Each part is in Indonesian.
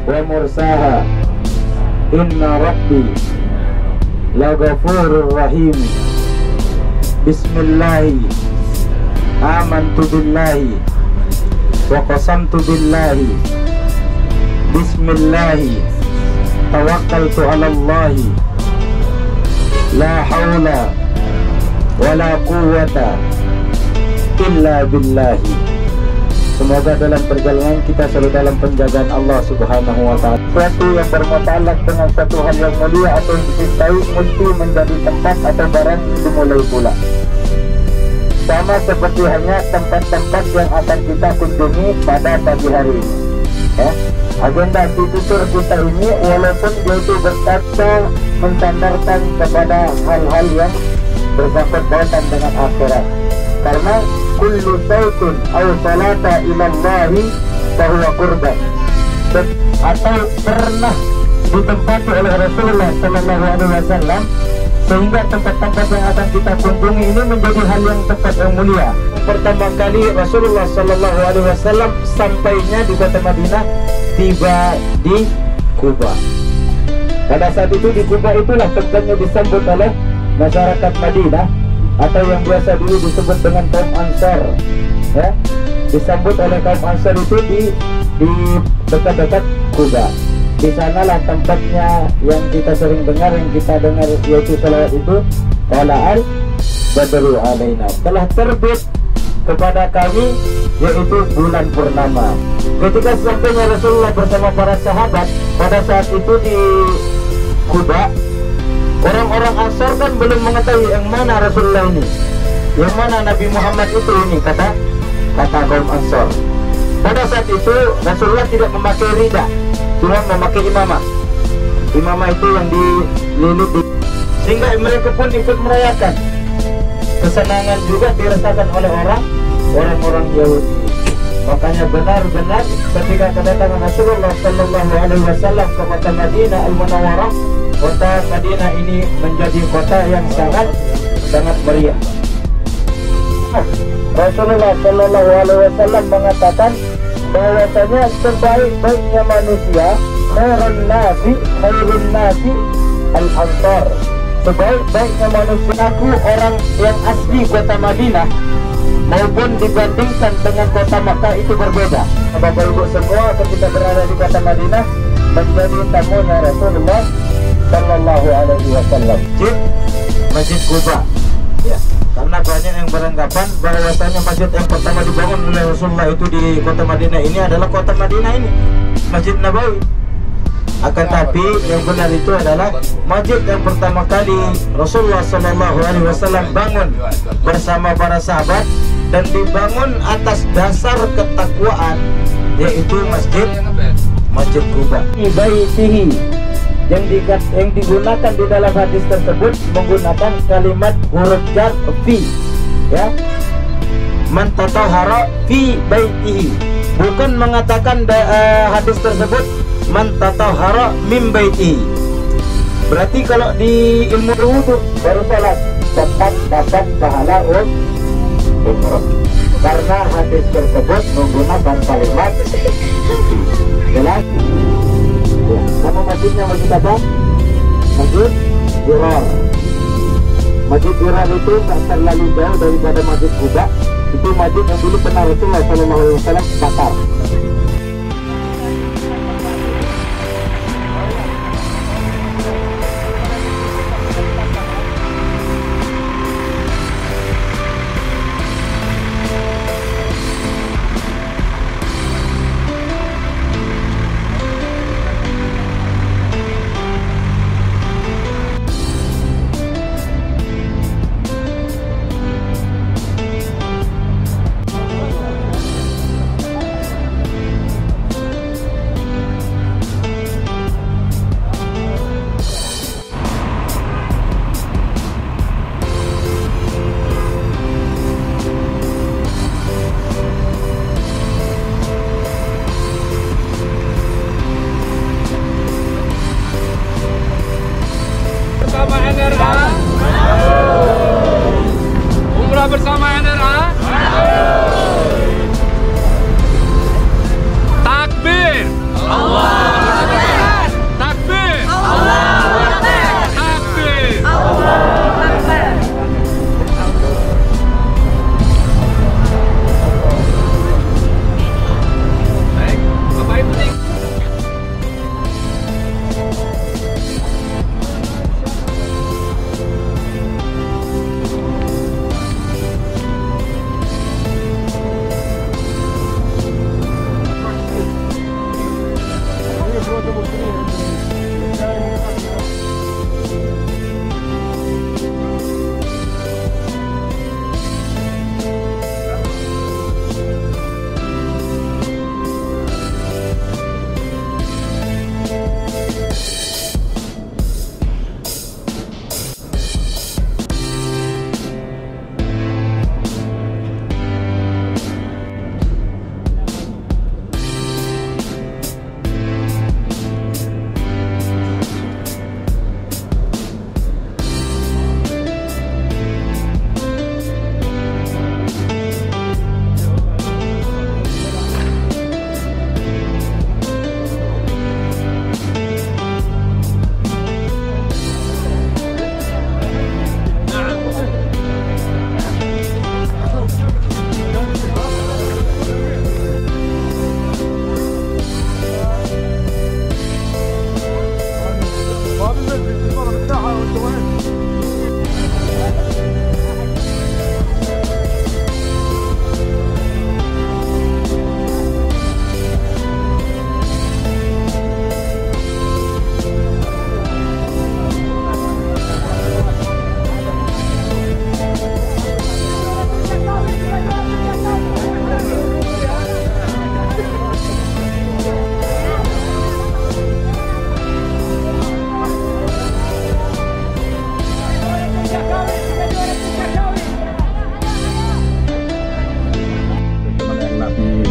wa mursaha. Inna rabbi laghafurur rahim. Bismillahi amantu billahi wa qasamtu billahi. Bismillahi tawakkaltu ala Allahi. La hawla wa la quwwata illa billahi. Semoga dalam perjalanan kita selalu dalam penjagaan Allah Subhanahu wa ta'ala. Sesuatu yang bermutalak dengan satu hal yang mulia atau yang dicintai mesti menjadi tempat atau barang dimulai pula. Sama seperti hanya tempat-tempat yang akan kita kunjungi pada pagi hari ini. Ya. Agenda tidur kita ini walaupun dia itu berkata mensandarkan kepada hal-hal yang bersangkut pautan dengan akhirat. Karena kullu sautun aw salata ila Allahi fahuwa qurban. Atau pernah ditempati oleh Rasulullah sallallahu alaihi wasallam, sehingga tempat-tempat yang akan kita kunjungi ini menjadi hal yang tempat yang mulia. Pertama kali Rasulullah sallallahu alaihi wasallam sampainya di kota Madinah, tiba di Kuba. Pada saat itu di Kuba itulah tempatnya disambut oleh masyarakat Madinah, atau yang biasa dulu disebut dengan kaum Ansar. Ya, disambut oleh kaum Ansar itu di dekat-dekat Kuba. Di sanalah tempatnya yang kita sering dengar, yang kita dengar yaitu salawat itu, tala'al badru alaina, telah terbit kepada kami yaitu bulan purnama. Ketika sampainya Rasulullah bersama para sahabat pada saat itu di Kuba, orang-orang Ansar kan belum mengetahui yang mana Rasulullah ini, yang mana Nabi Muhammad itu ini, kata kaum Ansar. Pada saat itu Rasulullah tidak memakai rida, cuma memakai imamah. Imamah itu yang dililit, sehingga mereka pun ikut merayakan. Kesenangan juga dirasakan oleh orang-orang Yahudi. Makanya benar-benar ketika kedatangan Rasulullah sallallahu alaihi wasallam ke kota Madinah Al-Munawwarah, kota Madinah ini menjadi kota yang sangat meriah. Rasulullah sallallahu alaihi wasallam mengatakan bahwasanya sebaik-baiknya manusia khairun nasi al-ansar. Sebaik-baiknya manusia aku orang yang asli kota Madinah maupun dibandingkan dengan kota Makkah itu berbeda. Bapak Ibu semua, ketika berada di kota Madinah menjadi tamunya Rasulullah sallallahu alaihi wasallam. Masjid Kuba. Ya, karena banyak yang beranggapan bahwasanya masjid yang pertama dibangun oleh Rasulullah itu di kota Madinah ini adalah kota Madinah ini, Masjid Nabawi. Akan tapi yang benar itu adalah masjid yang pertama kali Rasulullah sallallahu alaihi wasallam bangun bersama para sahabat dan dibangun atas dasar ketakwaan, yaitu Masjid Kuba. Baitihi yang digunakan di dalam hadis tersebut menggunakan kalimat huruf jar fi, ya, man tatahhara fi baitihi, bukan mengatakan hadis tersebut man tatahhara min baitihi. Berarti kalau di ilmu wudu baru salat tetap dapat pahala umroh, karena hadis tersebut menggunakan kalimat jelas. Nama masjidnya masjid apa? Masjid Dirar. Masjid Dirar itu tak terlalu jauh daripada Masjid Kuba. Itu masjid yang dulu pernah Rasulullah SAW bakar. Bersama NRA. Takbir. Allah.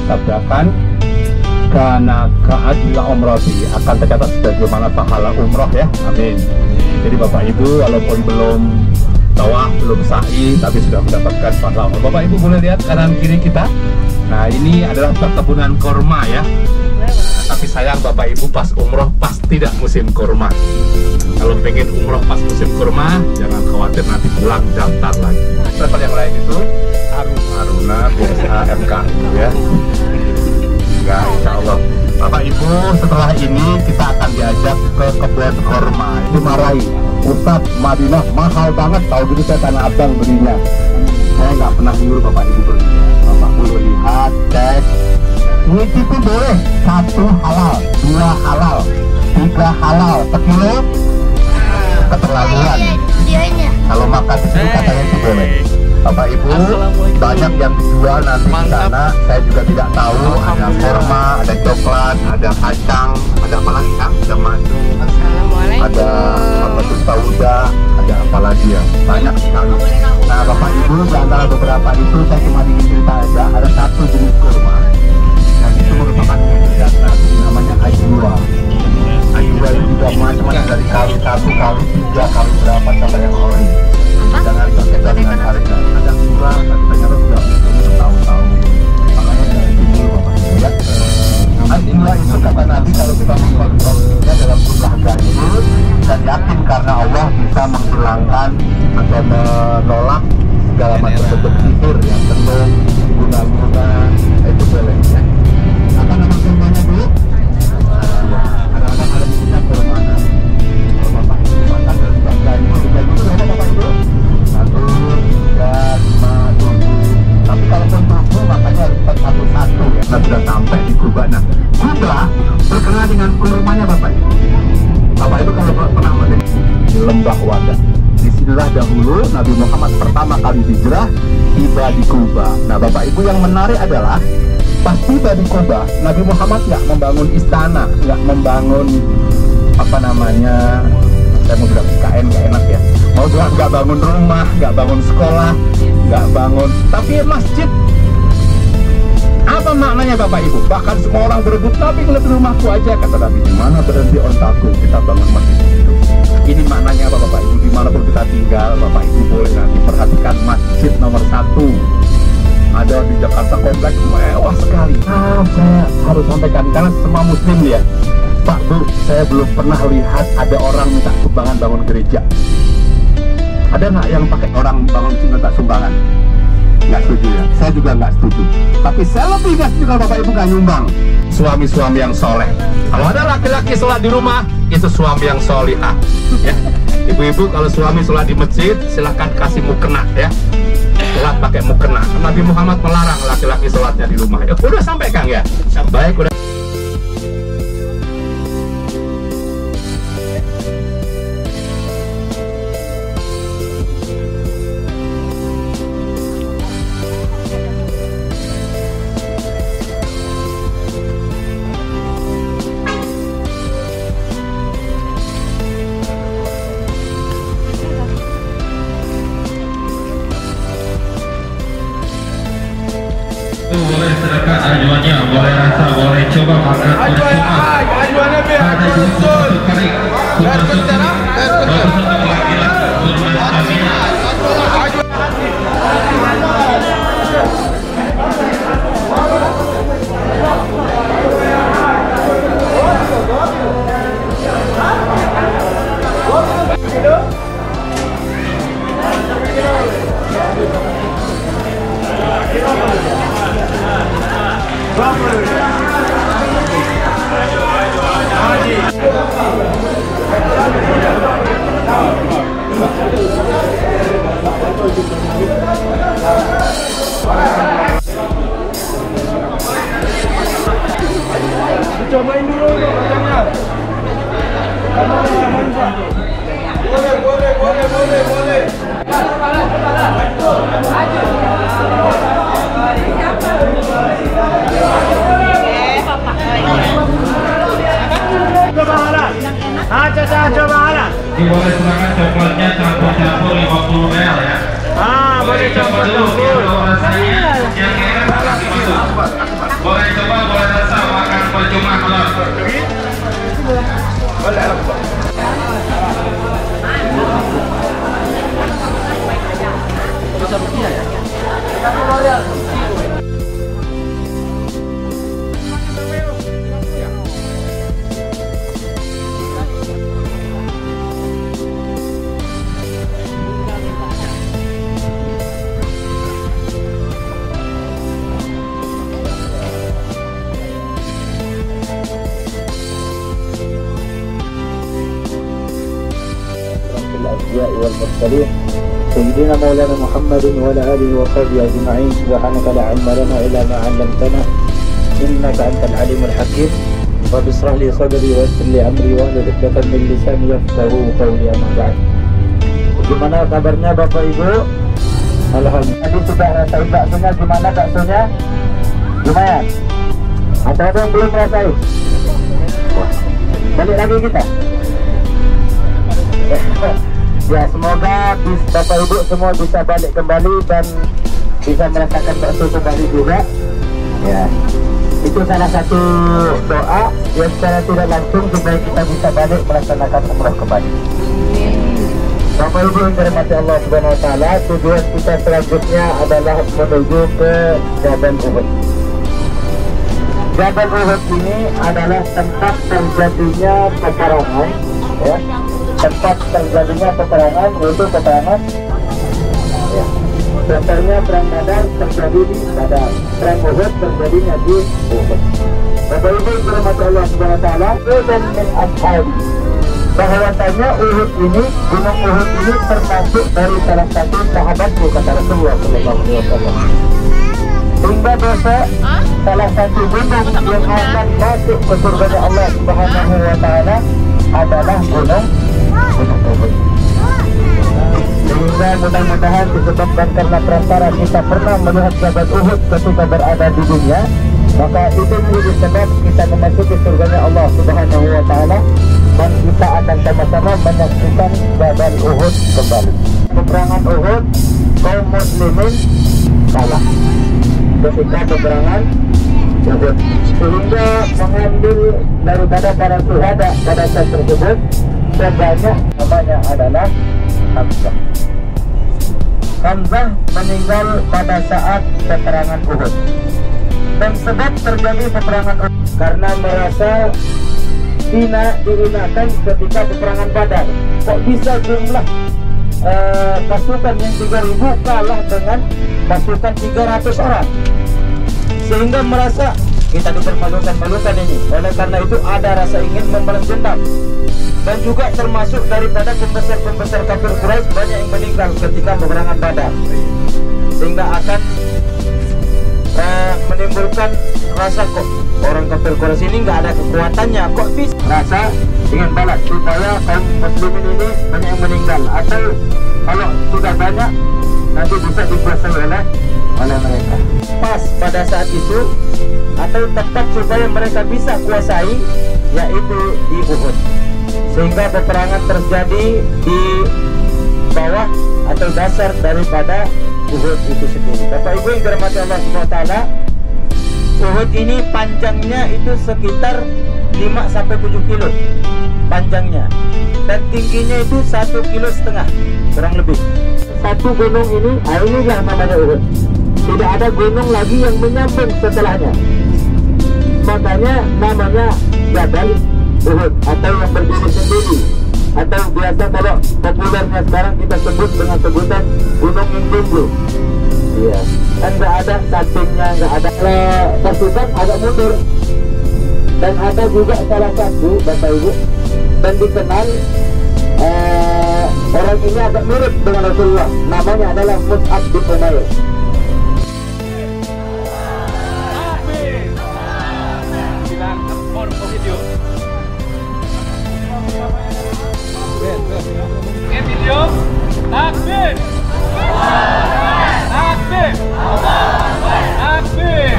sabdakan, karena keadilan umroh akan tercatat sebagaimana pahala umroh ya, amin. Jadi Bapak Ibu walaupun belum tawaf, belum sa'i, tapi sudah mendapatkan pahala umroh. Bapak Ibu boleh lihat kanan kiri kita. Nah ini adalah perkebunan kurma ya. Tapi sayang Bapak Ibu pas umroh pas tidak musim kurma. Kalau pengen umroh pas musim kurma, jangan khawatir nanti pulang daftar lagi. Travel yang lain itu Aruna biasa MK ya. Enggak, insya Allah. Bapak Ibu setelah ini kita akan diajak ke kebun kurma. Itu marahi. Ustaz, Madinah mahal banget. Tahu gitu saya Tanah Abang belinya. Saya nggak pernah nyuruh Bapak Ibu beli. Bapak Ibu lihat, cek. Itu boleh 1 halal, 2 halal, 3 halal, sekilo keterlaluan. Kalau makan itu katanya itu boleh. Bapak Ibu banyak yang dijual nanti di sana. Saya juga tidak tahu. Ada kurma, ada coklat, ada kacang, ada apa lagi kan? Ada madu, ada apa tuh sauda, ada apa lagi ya? Banyak sekali. Nah Bapak Ibu di antara beberapa itu saya cuma ingin cerita aja. Ada satu jenis kurma. Dan itu merupakan komoditas nasi namanya ajwa. Ajwa itu juga macam-macam dari kali 1, kali 3, kali berapa sampai yang ori. Jangan terkejar dengan harga. Ada murah, tapi ternyata sudah bertahun-tahun. Makanya dari dulu Bapak Ibu ya. Ajwa itu kata Nabi kalau kita mengkonsumsinya dalam jumlah ganjil dan yakin karena Allah bisa menghilangkan atau menolak segala macam bentuk sihir yang tentu guna-guna itu boleh ya. Apa nama kurmanya dulu? Anak-anak ada di sini kurmana. Kalau Bapak Ibu makan dari ganjil itu berapa Bapak Ibu? 1, 3, 5, 7. Tapi kalau pun 7 makanya harus 1 ya. Kita sudah sampai di Kuba. Nah, Kuba terkenal dengan kurmanya Bapak Ibu. Bapak Ibu kalau pernah mendengar di Lembah Wadah. Disinilah dahulu Nabi Muhammad pertama kali hijrah tiba di Kuba. Nah Bapak Ibu yang menarik adalah pas tiba di Kuba, Nabi Muhammad nggak membangun istana, nggak membangun apa namanya, saya mau bilang IKN nggak enak ya, mau bilang nggak bangun rumah, nggak bangun sekolah, nggak bangun, tapi masjid. Apa maknanya Bapak Ibu? Bahkan semua orang berebut, Nabi ngeliat rumahku aja, kata Nabi, di mana berhenti ontaku, kita bangun masjid itu. Ini maknanya apa Bapak Ibu? Dimanapun kita tinggal, Bapak Ibu boleh nanti perhatikan masjid nomor 1 ada di Jakarta, kompleks mewah sekali. Nah, saya harus sampaikan karena semua muslim ya, Pak Bu, saya belum pernah lihat ada orang minta sumbangan bangun gereja. Ada nggak yang pakai orang bangun minta sumbangan? Nggak setuju ya, saya juga nggak setuju. Tapi saya lebih nggak setuju kalau Bapak Ibu nggak nyumbang. Suami-suami yang soleh. Kalau ada laki-laki sholat di rumah, itu suami yang solihah. Ya. Ibu-ibu kalau suami sholat di masjid, silahkan kasih mukena ya. Sholat pakai mukena. Nabi Muhammad melarang laki-laki sholatnya di rumah. Ya, udah sampai Kang ya. Baik udah. Boleh sedekah ajuannya, boleh rasa, boleh coba makan. Ajuannya biar berusul, biar bercerah, biar cobain dulu kacangnya. Boleh. Coba halal. Coba halal. Boleh silakan coklatnya campur-campur 50 ml ya. Boleh campur-campur. Rasanya yang enak Boleh coba, boleh rasa makan percuma kalau. الأنبياء والمرسلين سيدنا مولانا محمد وعلى آله وصحبه أجمعين. سبحانك لا علم لنا إلا ما علمتنا إنك أنت العليم الحكيم. رب اشرح لي صدري ويسر لي أمري واحلل عقدة من لساني يفقهوا قولي. أما بعد, gimana kabarnya Bapak Ibu? Alhamdulillah. Tadi sudah rasain baksonya, gimana baksonya? Lumayan? Atau ada yang belum rasain? Balik lagi kita? Ya, semoga Bapak Ibu semua bisa balik kembali dan bisa merasakan bakso kembali juga. Ya, itu salah satu doa yang secara tidak langsung supaya kita bisa balik melaksanakan umrah kembali. Bapak Ibu yang dirahmati Allah Subhanahu Wa Taala, tujuan kita selanjutnya adalah menuju ke Jabal Uhud. Jabal Uhud ini adalah tempat terjadinya peperangan, ya. Tempat terjadinya peperangan, yaitu peperangan, ya. Contohnya perang Badar terjadi di Badar, perang Uhud terjadinya di Uhud. Bapak Ibu yang dirahmati Allah Subhanahu Wa Taala, dan min ashabi, bahwasanya Uhud ini, gunung Uhud ini termasuk dari salah satu sahabatku, kata Rasulullah Sallallahu Alaihi Wasallam. Hingga besok salah satu gunung yang akan masuk ke surga Allah Subhanahu Wa Taala adalah gunung Uhud. Sehingga mudah-mudahan disebabkan karena perantara kita pernah melihat Jabal Uhud ketika berada di dunia, maka itu menjadi sebab kita memasuki surganya Allah Subhanahu Wa Taala, dan kita akan sama-sama menyaksikan Jabal Uhud kembali. Peperangan Uhud, kaum muslimin kalah ketika peperangan Uhud, sehingga mengambil daripada para syuhada pada saat tersebut sebanyak, namanya adalah Hamzah. Hamzah meninggal pada saat peperangan Uhud. Dan sebab terjadi peperangan Uhud karena merasa dihinakan ketika peperangan Badar. Kok bisa jumlah pasukan yang 3.000 kalah dengan pasukan 300 orang, sehingga merasa kita dipermalukan ini. Oleh karena itu ada rasa ingin membalas dendam, dan juga termasuk daripada pembesar kafir Quraisy banyak yang meninggal ketika peperangan Badar, sehingga akan menimbulkan rasa kok orang kafir Quraisy ini nggak ada kekuatannya, kok bisa rasa ingin balas supaya kaum muslimin ini banyak yang meninggal, atau kalau sudah banyak nanti bisa dikuasai oleh mereka. Pas pada saat itu, atau tepat supaya mereka bisa kuasai, yaitu di Uhud, sehingga peperangan terjadi di bawah atau dasar daripada Uhud itu sendiri. Bapak Ibu yang dirahmati Allah Subhanahu Wa Taala, Uhud ini panjangnya itu sekitar 5-7 kilo panjangnya, dan tingginya itu 1,5 kilo kurang lebih. Satu gunung ini, inilah namanya Uhud. Tidak ada gunung lagi yang menyambung setelahnya, makanya namanya Jabal Uhud, atau yang berdiri sendiri, atau biasa kalau populernya sekarang kita sebut dengan sebutan Gunung Indunglu. Iya, kan nggak ada sampingnya, nggak ada pasukan agak mundur. Dan ada juga salah satu, Bapak Ibu, dan dikenal orang ini agak mirip dengan Rasulullah, namanya adalah Mus'ab bin Umair. Video takbir, takbir, takbir.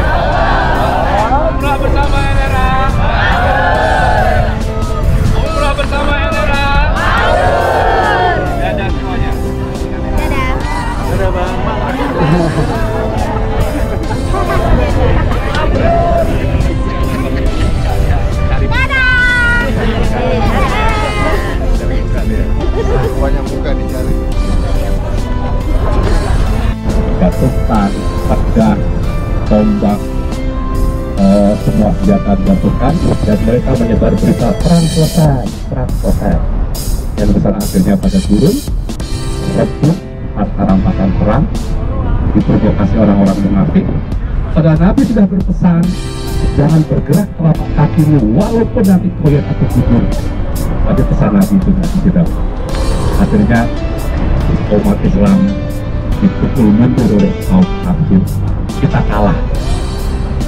Umrah bersama NRA, umrah bersama NRA. Dadah semuanya. Dadah. Dadah bang. jatuhkan pedang, tombak, semua senjata dijatuhkan, dan mereka menyebar berita perang selesai. Yang besar akhirnya pada turun, rebut harta rampasan perang, diprovokasi orang-orang munafik. Padahal Nabi sudah berpesan, jangan bergerak telapak kakimu walaupun nanti koyak atau tidur. Tapi pesan Nabi itu tidak. Akhirnya umat Islam dipukul mundur oleh kaum kafir. Kita kalah.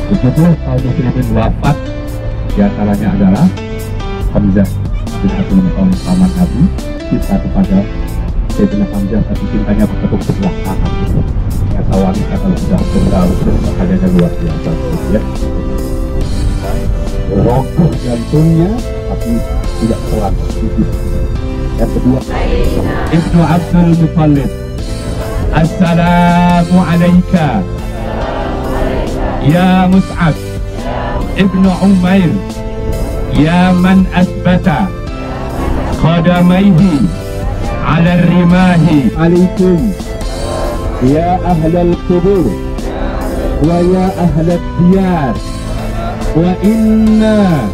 70 kaum muslimin wafat, diantaranya adalah Hamzah bin Abdul Muttalib paman Nabi. Kita kepada Sayyidina Hamzah, tapi cintanya bertepuk sebelah tangan. Ternyata wanita kalau sudah bergaul makanya luar biasa, ya. Rogoh jantungnya, tapi tidak pelan. Yang kedua, Ibnu Abdul Muttalib, Assalamu alaika ya Mus'ab Ibnu Umair, ya man asbata qadamaihi ala rimahi. Alaikum ya ahlal qubur wa ya ahlad diyar, wa inna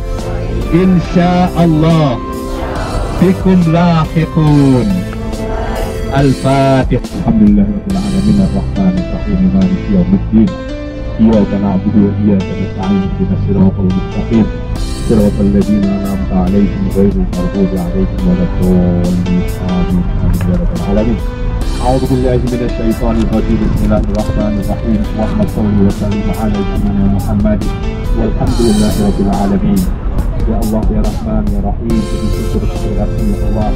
insyaallah bikum lahiqun. Al-Fatihah. Alhamdulillahirabbil alamin arrahmanir rahim maliki yaumiddin. Iyyaka na'budu wa iyyaka nasta'in ihdinas siratal mustaqim siratal ladzina an'amta 'alaihim ghairil maghdubi 'alaihim waladdallin. Amin. Ya rabbal alamin. A'udzu billahi minasy syaithanir rajim. Bismillahirrahmanirrahim. Allahumma shalli wa sallim 'ala sayyidina Muhammad walhamdulillahirabbil alamin. Ya Allah, ya Rahman, ya Rahim, bersyukur kepada ya Allah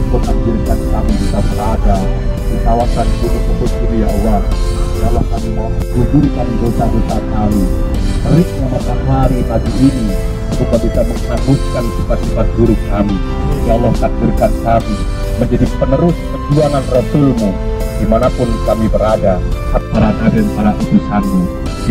untuk menjadikan kami bisa berada di kawasan Gunung Uhud ini ya Allah. Ya Allah, kami mau menggugurkan dosa-dosa kami. Teriknya matahari pagi ini supaya bisa menghanguskan sifat-sifat buruk kami. Ya Allah, takdirkan kami menjadi penerus perjuangan Rasul-Mu dimanapun kami berada, para nabi dan para utusan-Mu.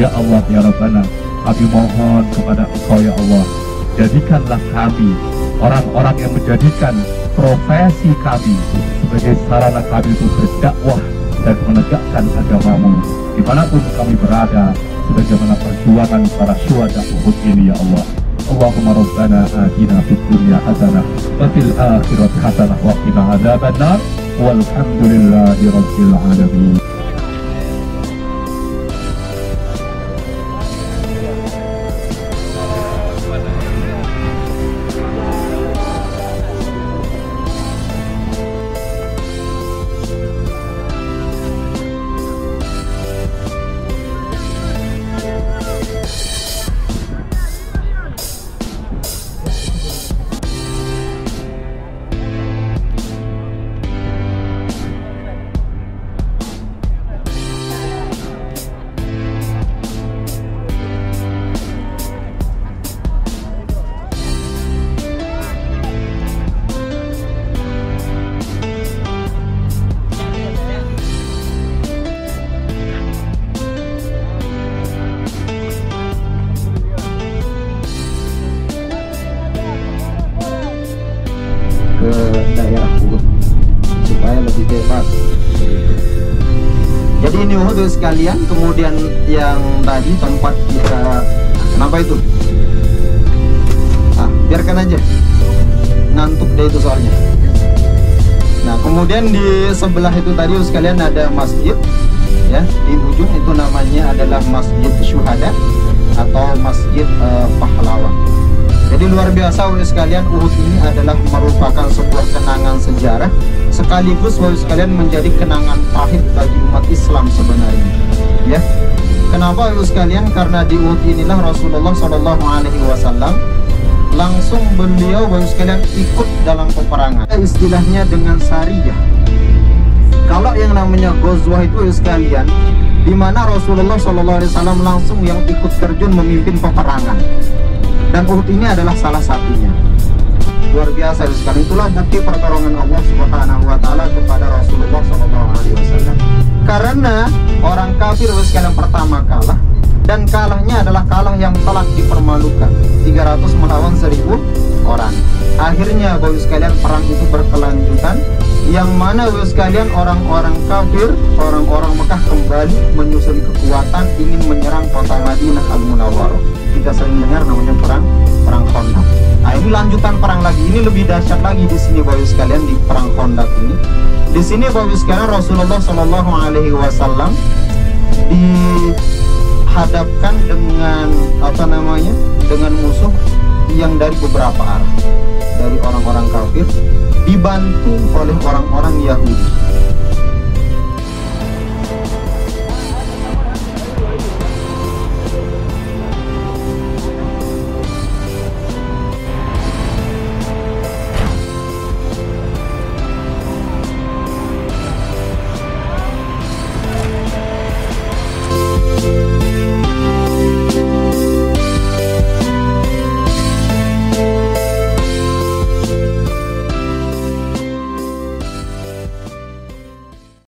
Ya Allah, ya Rabbana, kami mohon kepada Engkau ya Allah, jadikanlah kami orang-orang yang menjadikan profesi kami sebagai sarana kami untuk berdakwah dan menegakkan agama-Mu dimanapun kami berada, sebagaimana perjuangan para syuhada Uhud ini ya Allah. Allahumma rabbana atina fid dunya hasanah wa fil akhirati hasanah wa qina adzabannar walhamdulillahi rabbil alamin. ke daerah Uhud supaya lebih bebas. Jadi ini Uhud sekalian. Kemudian yang tadi tempat kita, kenapa itu? Biarkan aja, ngantuk deh itu soalnya. Nah, kemudian di sebelah itu tadi sekalian ada masjid, ya, di ujung itu namanya adalah Masjid Syuhada atau Masjid Pahlawan. Jadi luar biasa wahai sekalian, Uhud ini adalah merupakan sebuah kenangan sejarah sekaligus wahai sekalian menjadi kenangan pahit bagi umat Islam sebenarnya. Ya, kenapa wahai sekalian? Karena di Uhud inilah Rasulullah SAW langsung beliau wahai sekalian ikut dalam peperangan. Istilahnya dengan sariyah. Kalau yang namanya Ghazwah itu wahai sekalian, di mana Rasulullah SAW langsung yang ikut terjun memimpin peperangan. Dan Uhud ini adalah salah satunya. Luar biasa sekali. Itulah bukti pertolongan Allah Subhanahu wa Ta'ala kepada Rasulullah SAW. Karena orang kafir sekalian pertama kalah, dan kalahnya adalah kalah yang telah dipermalukan. 300 melawan 1000 orang. Akhirnya Bapak Ibu sekalian perang itu berkelanjutan, yang mana Bapak Ibu sekalian orang-orang kafir, orang-orang Mekah kembali menyusun kekuatan ingin menyerang kota Madinah Al-Munawwarah. Kita sering dengar namanya perang Khandaq. Nah, ini lanjutan perang lagi. Ini lebih dahsyat lagi di sini Bapak Ibu sekalian, di perang Khandaq ini. Di sini Bapak Ibu sekalian Rasulullah Shallallahu Alaihi Wasallam dihadapkan dengan dengan musuh yang dari beberapa arah, dari orang-orang kafir dibantu oleh orang-orang Yahudi.